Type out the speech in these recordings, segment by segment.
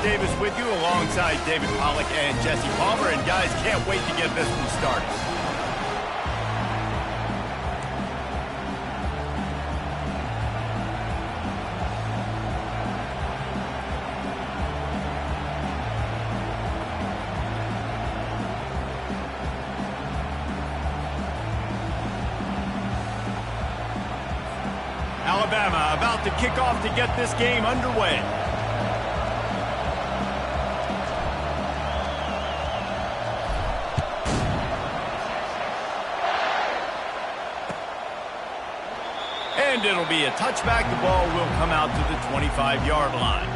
Davis with you alongside David Pollack and Jesse Palmer. And guys, can't wait to get this one started. Alabama about to kick off to get this game underway. And it'll be a touchback. The ball will come out to the 25-yard line.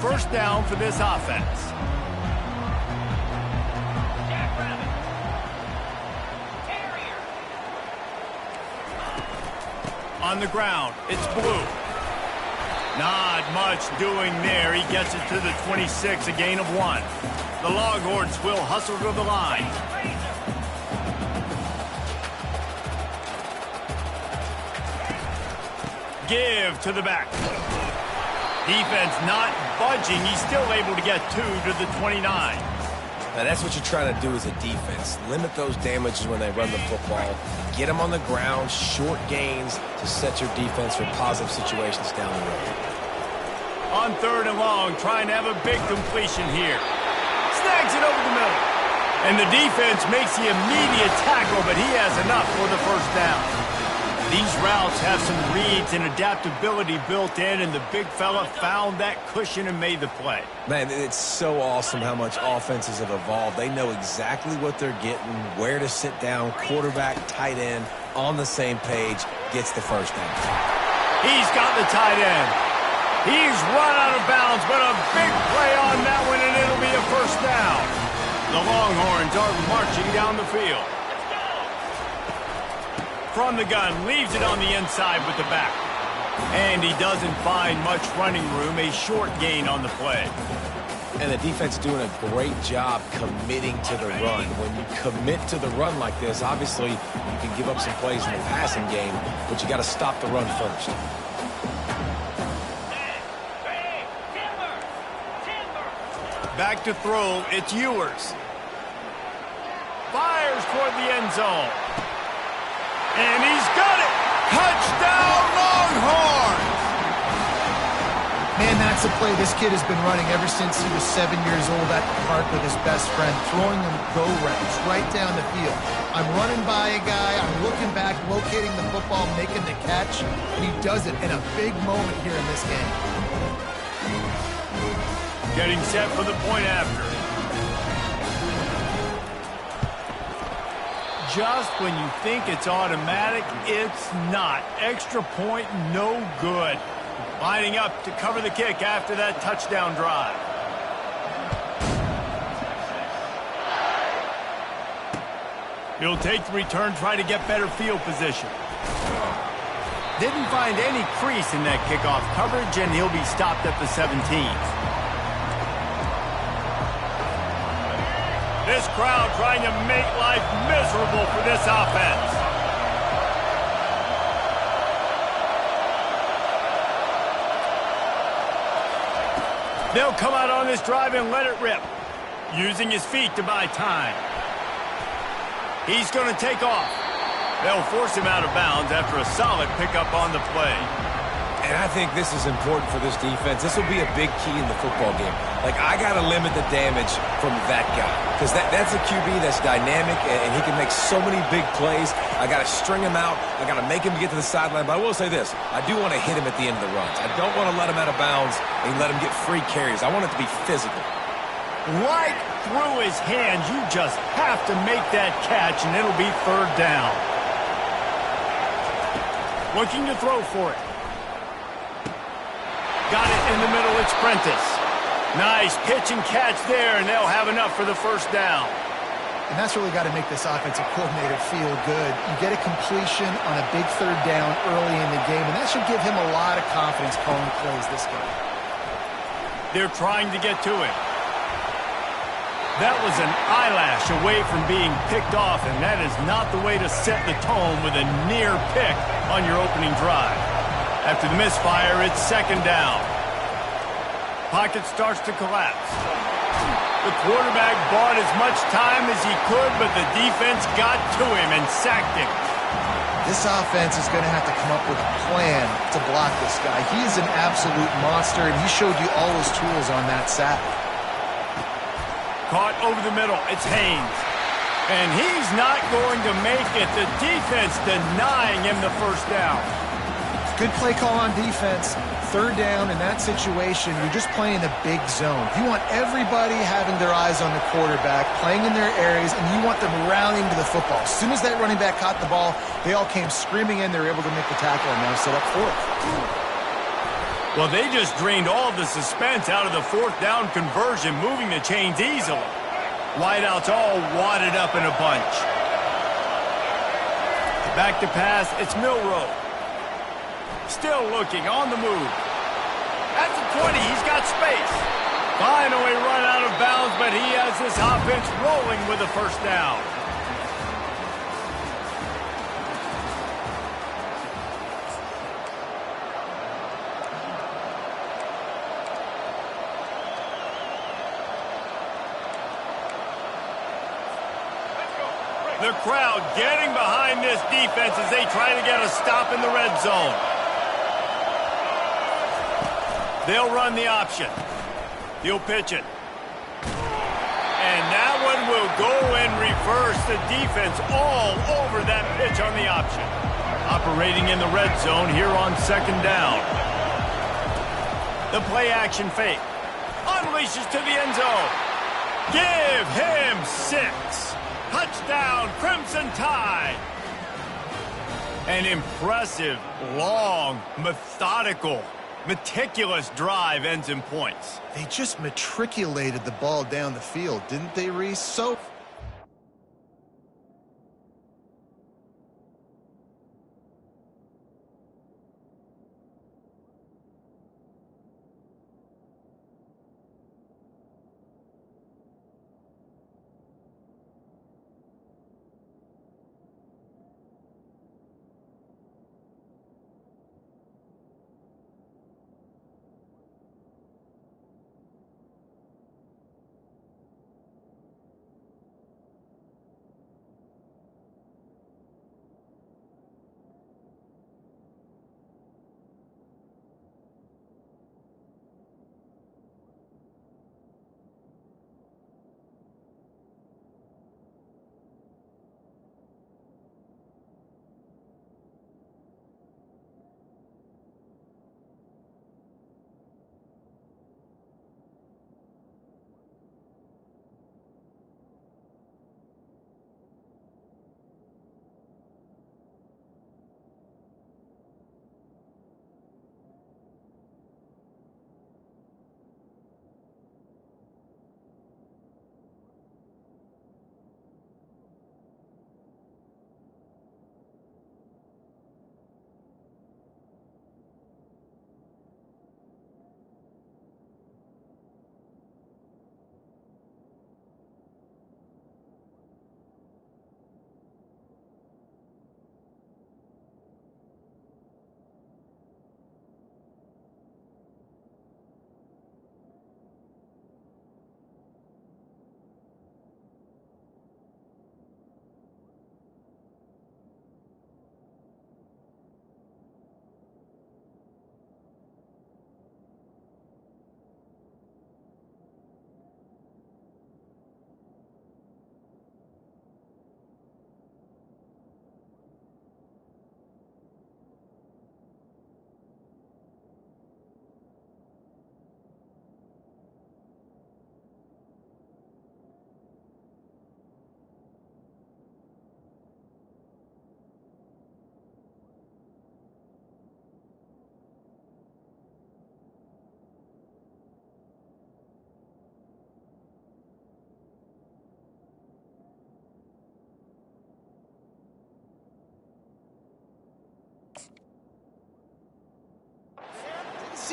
First down for this offense. On the ground, it's Blue. Not much doing there. He gets it to the 26, a gain of 1. The Longhorns will hustle to the line. Give to the back. Defense not budging. He's still able to get 2 to the 29. Now, that's what you're trying to do as a defense. Limit those damages when they run the football. Get them on the ground, short gains to set your defense for positive situations down the road. On 3rd and long, trying to have a big completion here. Snags it over the middle. And the defense makes the immediate tackle, but he has enough for the first down. These routes have some reads and adaptability built in, and the big fella found that cushion and made the play. Man, it's so awesome how much offenses have evolved. They know exactly what they're getting, where to sit down, quarterback, tight end, on the same page, gets the first down. He's got the tight end. He's run out of bounds, but a big play on that one, and it'll be a first down. The Longhorns are marching down the field. From the gun, leaves it on the inside with the back. And he doesn't find much running room, a short gain on the play. And the defense doing a great job committing to the run. When you commit to the run like this, obviously you can give up some plays in the passing game, but you got to stop the run first. Back to throw, it's Ewers. Fires toward the end zone. And he's got it! Touchdown, Longhorns! Man, that's a play this kid has been running ever since he was 7 years old at the park with his best friend, throwing them go routes right down the field. I'm running by a guy, I'm looking back, locating the football, making the catch, and he does it in a big moment here in this game. Getting set for the point after. Just when you think it's automatic, it's not. Extra point, no good. Lining up to cover the kick after that touchdown drive. He'll take the return, try to get better field position. Didn't find any crease in that kickoff coverage, and he'll be stopped at the 17. This crowd trying to make life miserable for this offense. They'll come out on this drive and let it rip, using his feet to buy time. He's going to take off. They'll force him out of bounds after a solid pickup on the play. And I think this is important for this defense. This will be a big key in the football game. Like, I got to limit the damage from that guy. Because that's a QB that's dynamic, and he can make so many big plays. I got to string him out. I got to make him get to the sideline. But I will say this. I do want to hit him at the end of the runs. I don't want to let him out of bounds and let him get free carries. I want it to be physical. Right through his hands. You just have to make that catch, and it'll be 3rd down. Looking to throw for it. Got it in the middle, it's Prentice. Nice pitch and catch there, and they'll have enough for the first down. And that's really got to make this offensive coordinator feel good. You get a completion on a big 3rd down early in the game, and that should give him a lot of confidence calling plays this game. They're trying to get to it. That was an eyelash away from being picked off, and that is not the way to set the tone with a near pick on your opening drive. After the misfire, it's second down. Pocket starts to collapse. The quarterback bought as much time as he could, but the defense got to him and sacked him. This offense is going to have to come up with a plan to block this guy. He is an absolute monster, and he showed you all his tools on that sack. Caught over the middle. It's Haynes. And he's not going to make it. The defense denying him the first down. Good play call on defense. Third down in that situation, you're just playing a big zone. You want everybody having their eyes on the quarterback, playing in their areas, and you want them rallying to the football. As soon as that running back caught the ball, they all came screaming in. They were able to make the tackle and now set up fourth. Well, they just drained all the suspense out of the fourth down conversion, moving the chains easily. Wideouts all wadded up in a bunch. Back to pass, it's Milroe. Still looking, on the move. At the 20, he's got space. Finally run out of bounds, but he has this offense rolling with a first down. The crowd getting behind this defense as they try to get a stop in the red zone. They'll run the option. He'll pitch it. And that one will go in reverse. The defense all over that pitch on the option. Operating in the red zone here on second down. The play action fake. Unleashes to the end zone. Give him 6. Touchdown, Crimson Tide. An impressive, long, meticulous drive ends in points. They just matriculated the ball down the field, didn't they, Reese? So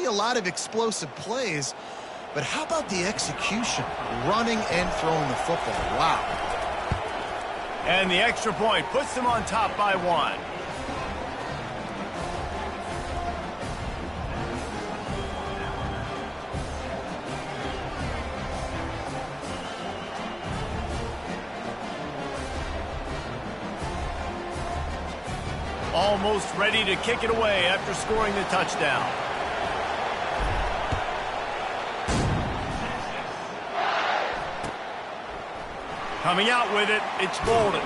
see a lot of explosive plays, but how about the execution? Running and throwing the football. Wow. And the extra point puts them on top by 1. Almost ready to kick it away after scoring the touchdown. Coming out with it, it's Bolden.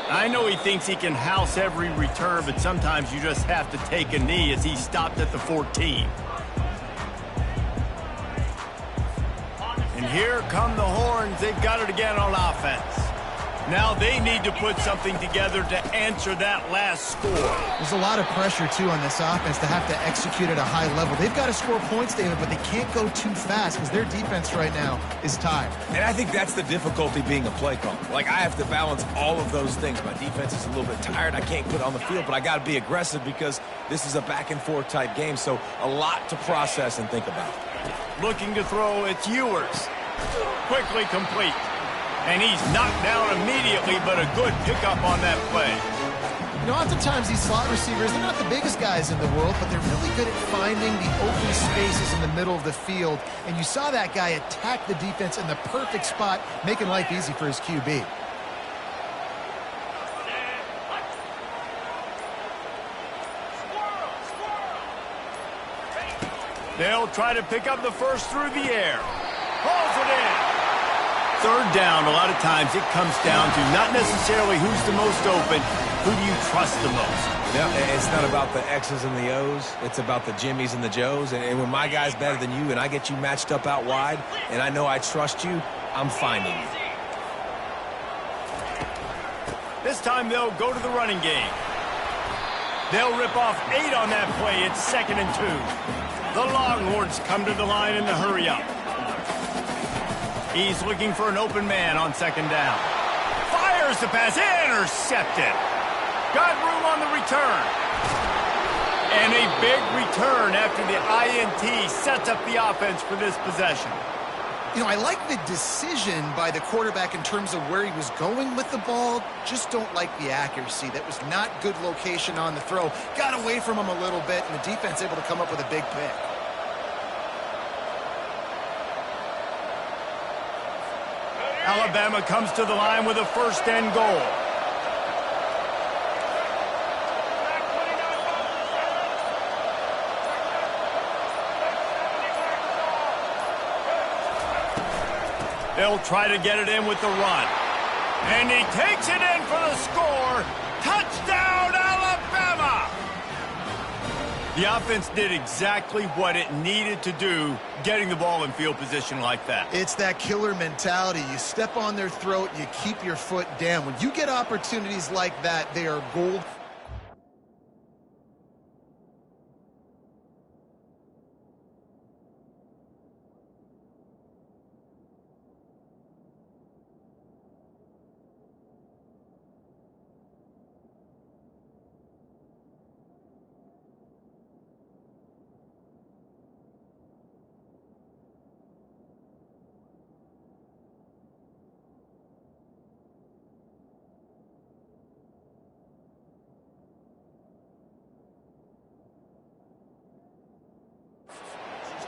I know he thinks he can house every return, but sometimes you just have to take a knee as he stopped at the 14. And here come the horns. They've got it again on offense. Now they need to put something together to answer that last score. There's a lot of pressure, too, on this offense to have to execute at a high level. They've got to score points, David, but they can't go too fast because their defense right now is tired. And I think that's the difficulty being a play caller. Like, I have to balance all of those things. My defense is a little bit tired. I can't put it on the field, but I got to be aggressive because this is a back-and-forth type game, so a lot to process and think about. Looking to throw, it's Ewers. Quickly complete. And he's knocked down immediately, but a good pickup on that play. You know, oftentimes these slot receivers, they're not the biggest guys in the world, but they're really good at finding the open spaces in the middle of the field. And you saw that guy attack the defense in the perfect spot, making life easy for his QB. They'll try to pick up the first through the air. Hauls it in. Third down, a lot of times it comes down to not necessarily who's the most open, who do you trust the most? Yeah, it's not about the X's and the O's. It's about the Jimmys and the Joes. And when my guy's better than you and I get you matched up out wide and I know I trust you, I'm finding you. This time they'll go to the running game. They'll rip off 8 on that play. It's 2nd and 2. The Longhorns come to the line in the hurry-up. He's looking for an open man on 2nd down. Fires the pass. Intercepted. Got room on the return. And a big return after the INT sets up the offense for this possession. You know, I like the decision by the quarterback in terms of where he was going with the ball. Just don't like the accuracy. That was not good location on the throw. Got away from him a little bit, and the defense able to come up with a big pick. Alabama comes to the line with a 1st and goal. They'll try to get it in with the run. And he takes it in for the score. Touchdown, Alabama! The offense did exactly what it needed to do, getting the ball in field position like that. It's that killer mentality. You step on their throat, you keep your foot down. When you get opportunities like that, they are gold.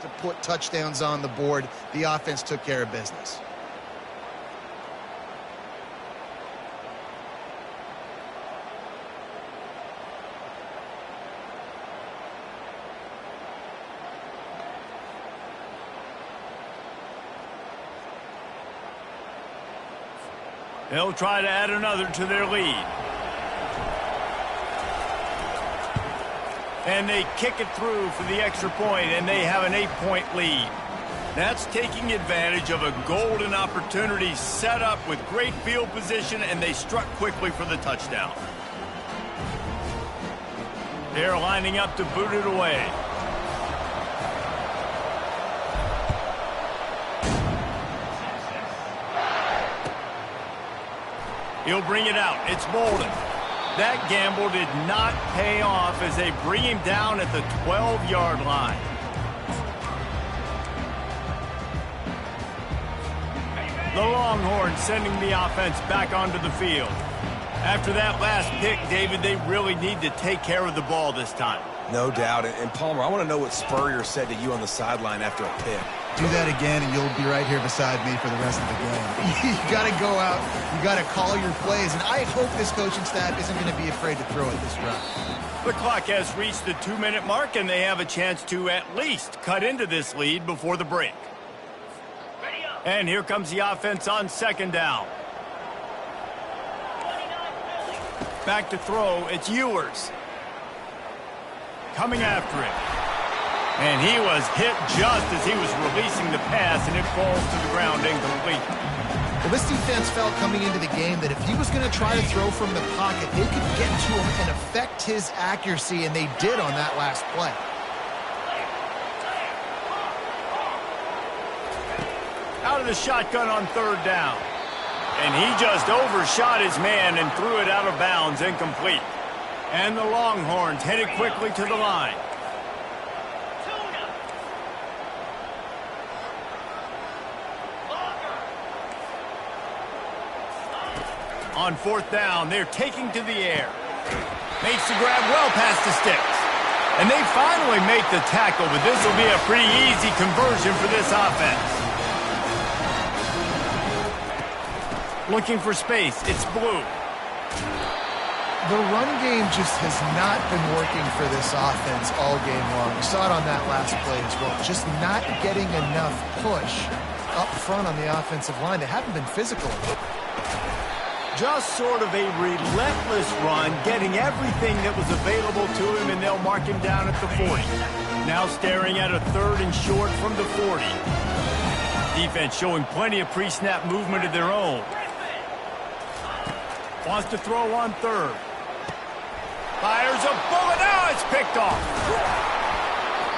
To put touchdowns on the board, the offense took care of business. They'll try to add another to their lead. And they kick it through for the extra point, and they have an 8-point lead. That's taking advantage of a golden opportunity set up with great field position, and they struck quickly for the touchdown. They're lining up to boot it away. He'll bring it out. It's Bolden. That gamble did not pay off as they bring him down at the 12-yard line. The Longhorns sending the offense back onto the field. After that last pick, David, they really need to take care of the ball this time. No doubt. And Palmer, I want to know what Spurrier said to you on the sideline after a pick. Do that again, and you'll be right here beside me for the rest of the game. You got to go out. You got to call your plays. And I hope this coaching staff isn't going to be afraid to throw it this route. The clock has reached the 2-minute mark, and they have a chance to at least cut into this lead before the break. And here comes the offense on second down. Back to throw, it's Ewers. Coming after him. And he was hit just as he was releasing the pass, and it falls to the ground incomplete. Well, this defense felt coming into the game that if he was going to try to throw from the pocket, they could get to him and affect his accuracy, and they did on that last play. Out of the shotgun on third down. And he just overshot his man and threw it out of bounds, incomplete. And the Longhorns headed quickly to the line. On fourth down, they're taking to the air. Makes the grab well past the sticks. And they finally make the tackle, but this will be a pretty easy conversion for this offense. Looking for space. It's Blue. The run game just has not been working for this offense all game long. We saw it on that last play as well. Just not getting enough push up front on the offensive line. They haven't been physical. Just sort of a relentless run, getting everything that was available to him, and they'll mark him down at the 40. Now staring at a third and short from the 40. Defense showing plenty of pre-snap movement of their own. Wants to throw on third. Fires a bullet. Now it's picked off.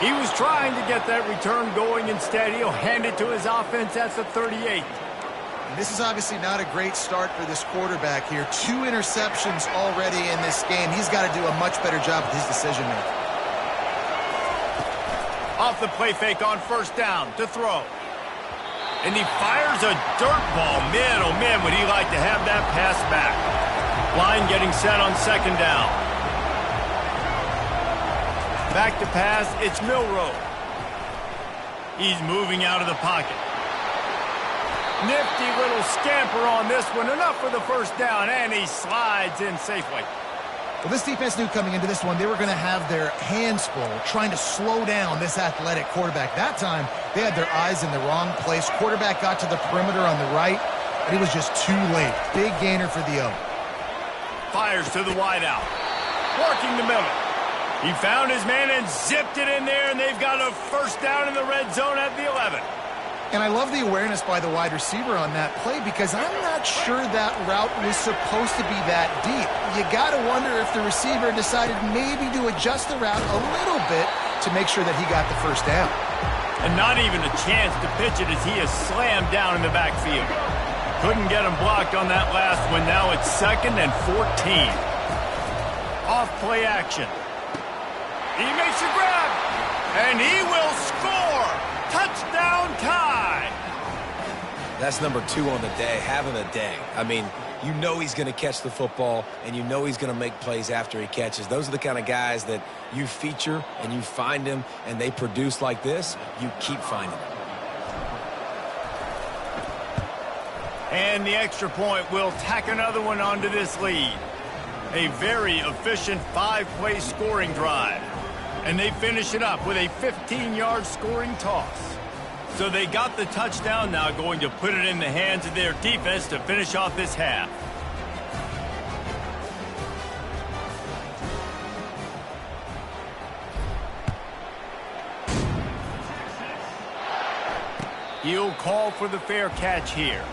He was trying to get that return going. Instead, he'll hand it to his offense at the 38. And this is obviously not a great start for this quarterback here. 2 interceptions already in this game. He's got to do a much better job with his decision-making. Off the play fake on first down to throw. And he fires a dirt ball. Man, oh man, would he like to have that pass back. Line getting set on second down. Back to pass, it's Milroe. He's moving out of the pocket. Nifty little scamper on this one. Enough for the first down, and he slides in safely. Well, this defense knew coming into this one they were going to have their hands full trying to slow down this athletic quarterback. That time, they had their eyes in the wrong place. Quarterback got to the perimeter on the right, and it was just too late. Big gainer for the O. Fires to the wideout. Working the middle. He found his man and zipped it in there, and they've got a first down in the red zone at the 11. And I love the awareness by the wide receiver on that play because I'm not sure that route was supposed to be that deep. You got to wonder if the receiver decided maybe to adjust the route a little bit to make sure that he got the first down. And not even a chance to pitch it as he is slammed down in the backfield. Couldn't get him blocked on that last one. Now it's 2nd and 14. Off play action. He makes a grab, and he will score. Touchdown tie. That's number 2 on the day, having a day. I mean, you know he's going to catch the football, and you know he's going to make plays after he catches. Those are the kind of guys that you feature, and you find them, and they produce like this. You keep finding them. And the extra point will tack another one onto this lead. A very efficient 5-play scoring drive. And they finish it up with a 15-yard scoring toss. So they got the touchdown, now going to put it in the hands of their defense to finish off this half. He'll call for the fair catch here.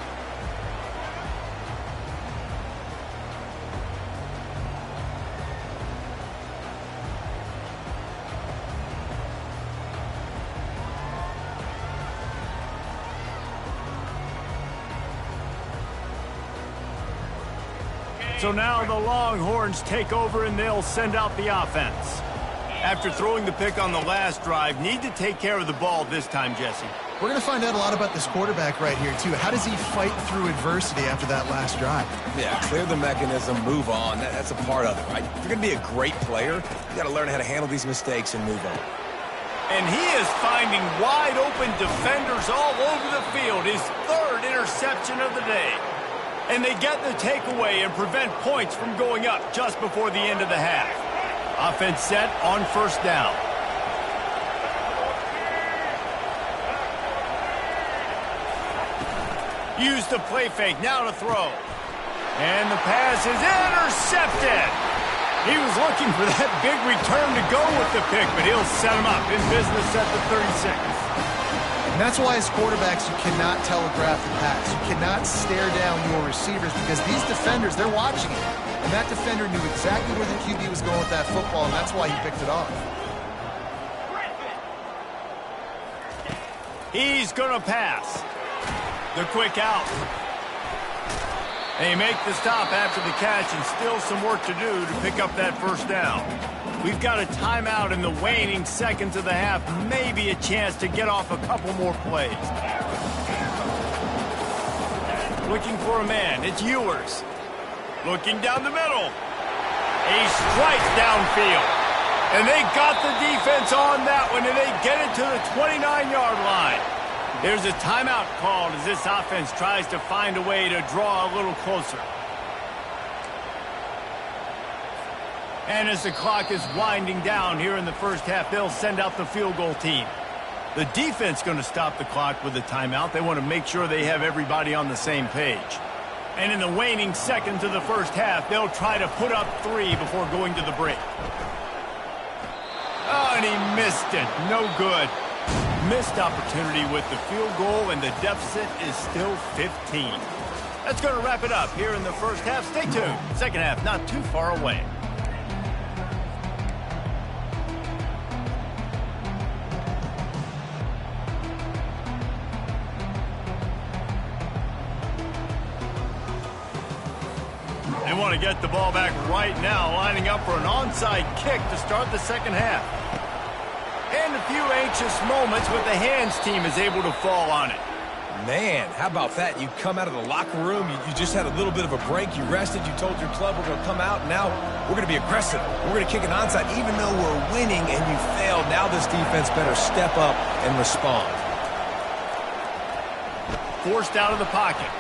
So now the Longhorns take over and they'll send out the offense. After throwing the pick on the last drive, need to take care of the ball this time, Jesse. We're going to find out a lot about this quarterback right here, too. How does he fight through adversity after that last drive? Yeah, clear the mechanism, move on. That's a part of it, right? If you're going to be a great player, you got to learn how to handle these mistakes and move on. And he is finding wide-open defenders all over the field. His third interception of the day. And they get the takeaway and prevent points from going up just before the end of the half. Offense set on first down. Use the play fake, now to throw. And the pass is intercepted. He was looking for that big return to go with the pick, but he'll set him up in business at the 36. And that's why as quarterbacks, you cannot telegraph the pass. You cannot stare down your receivers because these defenders, they're watching it. And that defender knew exactly where the QB was going with that football, and that's why he picked it off. He's going to pass. The quick out. They make the stop after the catch and still some work to do to pick up that first down. We've got a timeout in the waning seconds of the half. Maybe a chance to get off a couple more plays. Looking for a man. It's Ewers. Looking down the middle. He strikes downfield. And they got the defense on that one, and they get it to the 29-yard line. There's a timeout called as this offense tries to find a way to draw a little closer. And as the clock is winding down here in the first half, they'll send out the field goal team. The defense going to stop the clock with a timeout. They want to make sure they have everybody on the same page. And in the waning seconds of the first half, they'll try to put up 3 before going to the break. Oh, and he missed it. No good. Missed opportunity with the field goal, and the deficit is still 15. That's going to wrap it up here in the first half. Stay tuned. Second half not too far away. They want to get the ball back right now, lining up for an onside kick to start the second half. And a few anxious moments, but the hands team is able to fall on it. Man, how about that? You come out of the locker room, you just had a little bit of a break, you rested, you told your club we're going to come out, now we're going to be aggressive. We're going to kick an onside, even though we're winning and you failed. Now this defense better step up and respond. Forced out of the pocket.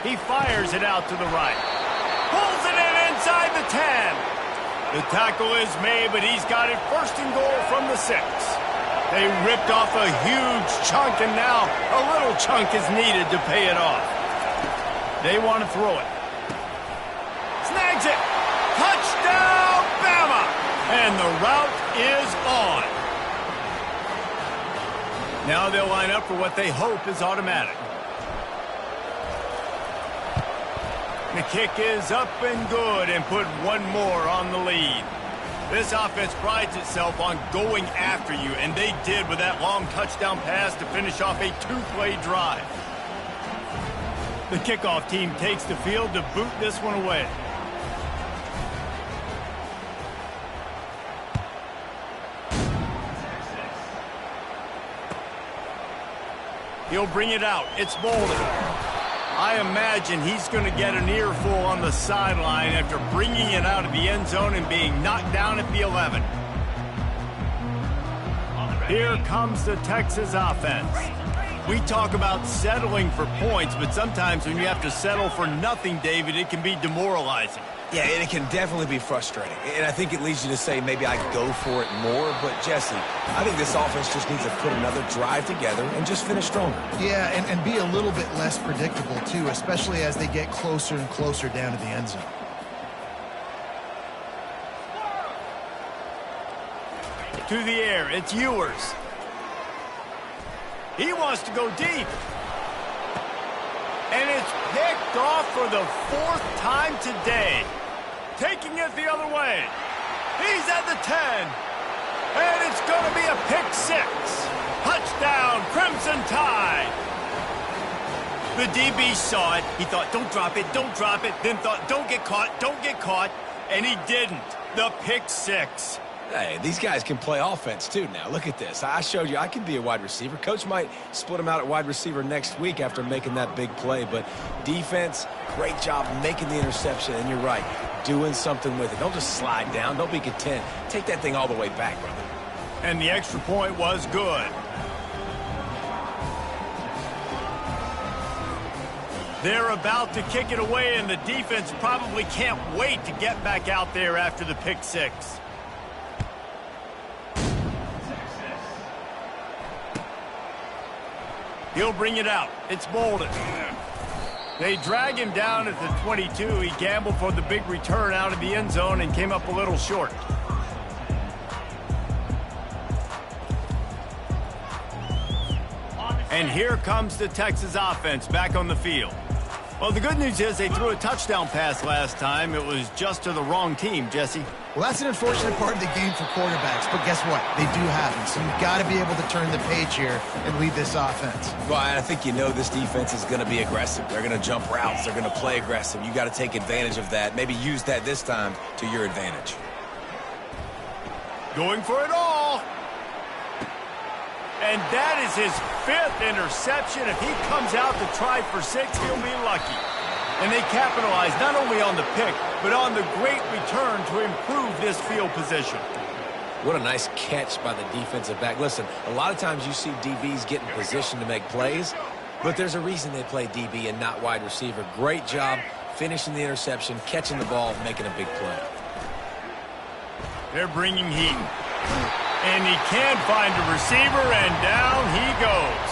He fires it out to the right. Pulls it in inside the 10. The tackle is made, but he's got it first and goal from the 6. They ripped off a huge chunk, and now a little chunk is needed to pay it off. They want to throw it. Snags it. Touchdown, Bama! And the route is on. Now they'll line up for what they hope is automatic. The kick is up and good and put one more on the lead. This offense prides itself on going after you, and they did with that long touchdown pass to finish off a 2-play drive. The kickoff team takes the field to boot this one away. He'll bring it out. It's Bolden. I imagine he's going to get an earful on the sideline after bringing it out of the end zone and being knocked down at the 11. Here comes the Texas offense. We talk about settling for points, but sometimes when you have to settle for nothing, David, it can be demoralizing. Yeah, and it can definitely be frustrating. And I think it leads you to say maybe I go for it more. But, Jesse, I think this offense just needs to put another drive together and just finish stronger. Yeah, and be a little bit less predictable, too, especially as they get closer and closer down to the end zone. To the air, it's Ewers. He wants to go deep. And it's picked off for the 4th time today. Taking it the other way. He's at the 10. And it's going to be a pick 6. Touchdown, Crimson Tide. The DB saw it. He thought, don't drop it, don't drop it. Then thought, don't get caught, don't get caught. And he didn't. The pick 6. Hey, these guys can play offense too now. Look at this. I showed you I can be a wide receiver. Coach might split him out at wide receiver next week after making that big play. But defense, great job making the interception. And you're right, doing something with it. Don't just slide down. Don't be content. Take that thing all the way back, brother. And the extra point was good. They're about to kick it away, and the defense probably can't wait to get back out there after the pick six. He'll bring it out. It's Bolden. They drag him down at the 22. He gambled for the big return out of the end zone and came up a little short. And here comes the Texas offense back on the field. Well, the good news is they threw a touchdown pass last time. It was just to the wrong team, Jesse. Well, that's an unfortunate part of the game for quarterbacks, but guess what? They do happen, so you've got to be able to turn the page here and lead this offense. Well, I think you know this defense is going to be aggressive. They're going to jump routes. They're going to play aggressive. You got to take advantage of that. Maybe use that this time to your advantage. Going for it all. And that is his 5th interception. If he comes out to try for 6, he'll be lucky. And they capitalize not only on the pick, but on the great return to improve this field position. What a nice catch by the defensive back. Listen, a lot of times you see DBs get in position to make plays, but there's a reason they play DB and not wide receiver. Great job finishing the interception, catching the ball, making a big play. They're bringing heat. And he can't find a receiver, and down he goes.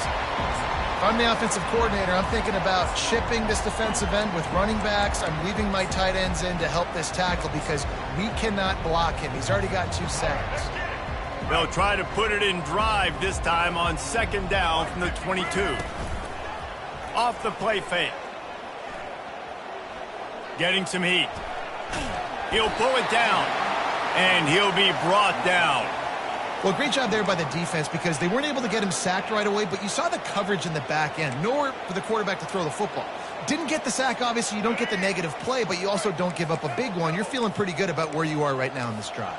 If I'm the offensive coordinator, I'm thinking about chipping this defensive end with running backs. I'm leaving my tight ends in to help this tackle because we cannot block him. He's already got 2 seconds. They'll try to put it in drive this time on 2nd down from the 22. Off the play fake. Getting some heat. He'll pull it down, and he'll be brought down. Well, great job there by the defense because they weren't able to get him sacked right away, but you saw the coverage in the back end. Nowhere for the quarterback to throw the football. Didn't get the sack, obviously. You don't get the negative play, but you also don't give up a big one. You're feeling pretty good about where you are right now in this drive.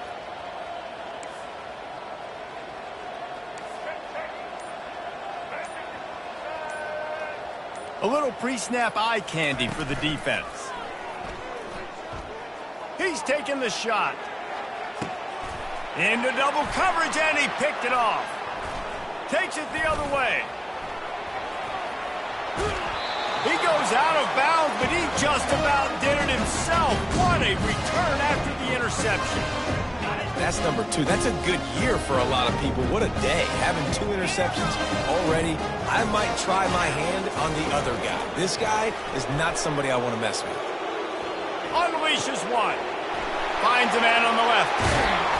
A little pre-snap eye candy for the defense. He's taking the shot. Into double coverage, and he picked it off. Takes it the other way. He goes out of bounds, but he just about did it himself. What a return after the interception. That's number 2. That's a good year for a lot of people. What a day. Having 2 interceptions already. I might try my hand on the other guy. This guy is not somebody I want to mess with. Unleashes one. Finds a man on the left.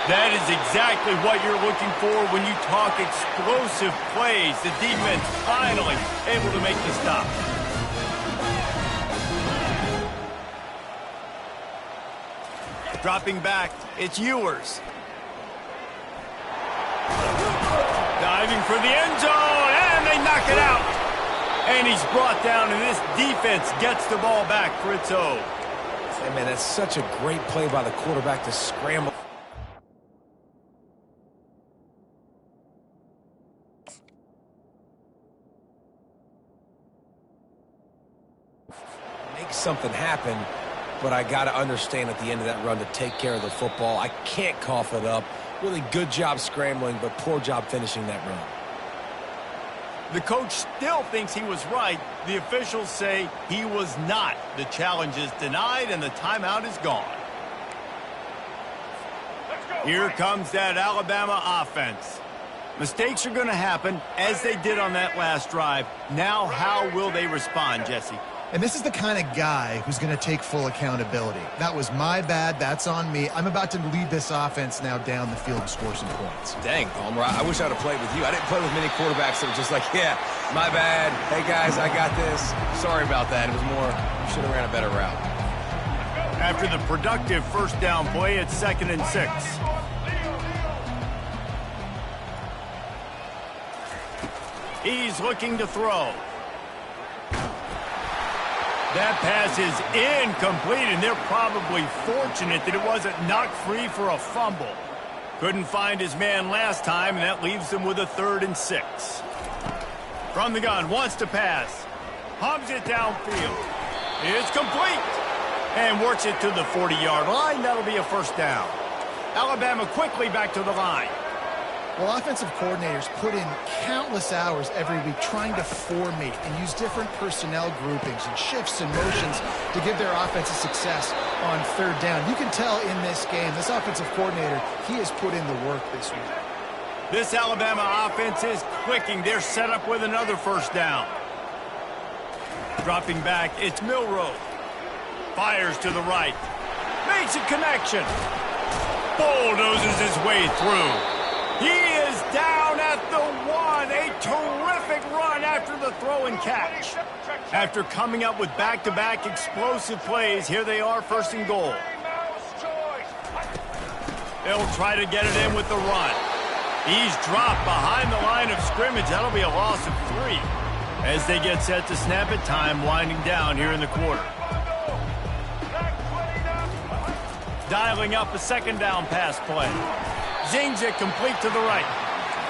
That is exactly what you're looking for when you talk explosive plays. The defense finally able to make the stop. Dropping back, it's Ewers. Diving for the end zone, and they knock it out. And he's brought down, and this defense gets the ball back for its own. Hey, man, that's such a great play by the quarterback to scramble. Make something happen, but I got to understand at the end of that run to take care of the football. I can't cough it up. Really good job scrambling, but poor job finishing that run. The coach still thinks he was right. The officials say he was not. The challenge is denied, and the timeout is gone. Here comes that Alabama offense. Mistakes are going to happen, as they did on that last drive. Now, how will they respond, Jesse? And this is the kind of guy who's going to take full accountability. That was my bad. That's on me. I'm about to lead this offense now down the field and score some points. Dang, Palmer, I wish I'd have played with you. I didn't play with many quarterbacks that were just like, yeah, my bad. Hey, guys, I got this. Sorry about that. It was more, you should have ran a better route. After the productive first down play, it's 2nd and 6. He's looking to throw. That pass is incomplete, and they're probably fortunate that it wasn't knocked free for a fumble. Couldn't find his man last time, and that leaves them with a 3rd and 6. From the gun, wants to pass. Pumps it downfield. It's complete. And works it to the 40-yard line. That'll be a first down. Alabama quickly back to the line. Well, offensive coordinators put in countless hours every week trying to formate and use different personnel groupings and shifts and motions to give their offense a success on 3rd down. You can tell in this game, this offensive coordinator, he has put in the work this week. This Alabama offense is clicking. They're set up with another first down. Dropping back, it's Milroe. Fires to the right. Makes a connection. Bulldozes his way through. He is down at the 1. A terrific run after the throw and catch. After coming up with back-to-back explosive plays, here they are, 1st and goal. They'll try to get it in with the run. He's dropped behind the line of scrimmage. That'll be a loss of 3. As they get set to snap it, time winding down here in the quarter. Dialing up a 2nd down pass play. Zings it complete to the right.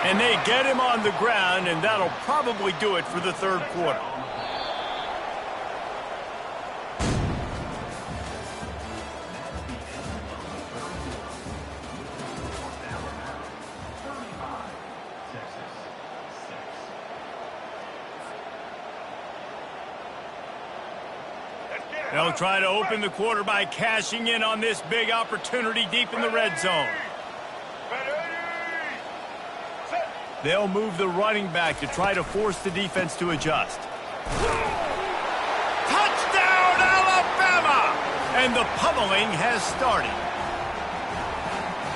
And they get him on the ground, and that'll probably do it for the 3rd quarter. They'll try to open the quarter by cashing in on this big opportunity deep in the red zone. They'll move the running back to try to force the defense to adjust. Touchdown, Alabama! And the pummeling has started.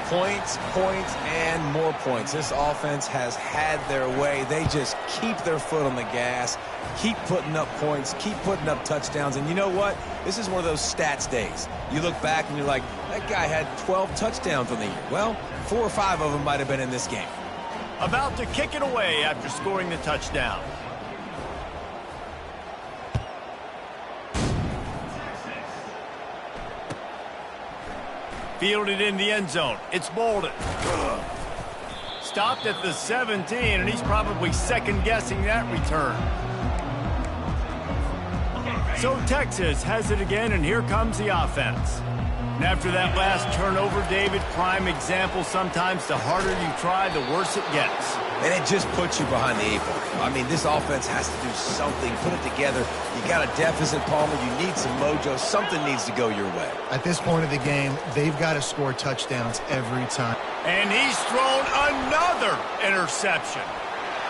Points, points, and more points. This offense has had their way. They just keep their foot on the gas, keep putting up points, keep putting up touchdowns. And you know what? This is one of those stats days. You look back and you're like, that guy had 12 touchdowns on the year. Well, 4 or 5 of them might have been in this game. About to kick it away after scoring the touchdown. Fielded in the end zone. It's Bolden. Stopped at the 17, and he's probably second-guessing that return. So Texas has it again, and here comes the offense. And after that last turnover, David, prime example, sometimes the harder you try, the worse it gets. And it just puts you behind the 8 ball. I mean, this offense has to do something, put it together. You got a deficit, Palmer. You need some mojo. Something needs to go your way. At this point of the game, they've got to score touchdowns every time. And he's thrown another interception.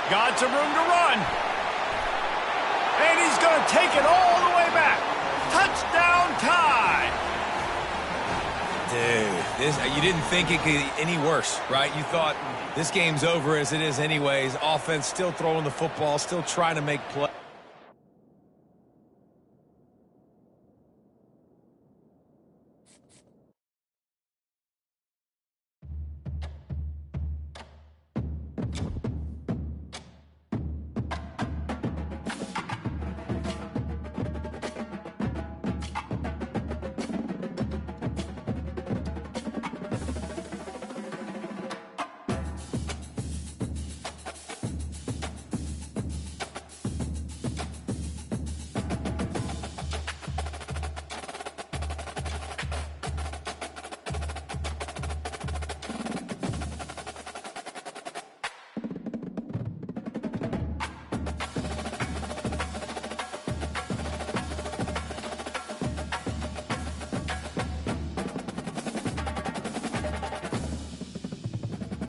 Got some room to run. And he's going to take it all the way back. Touchdown tie. Dude, you didn't think it could get any worse, right? You thought this game's over as it is anyways. Offense still throwing the football, still trying to make plays.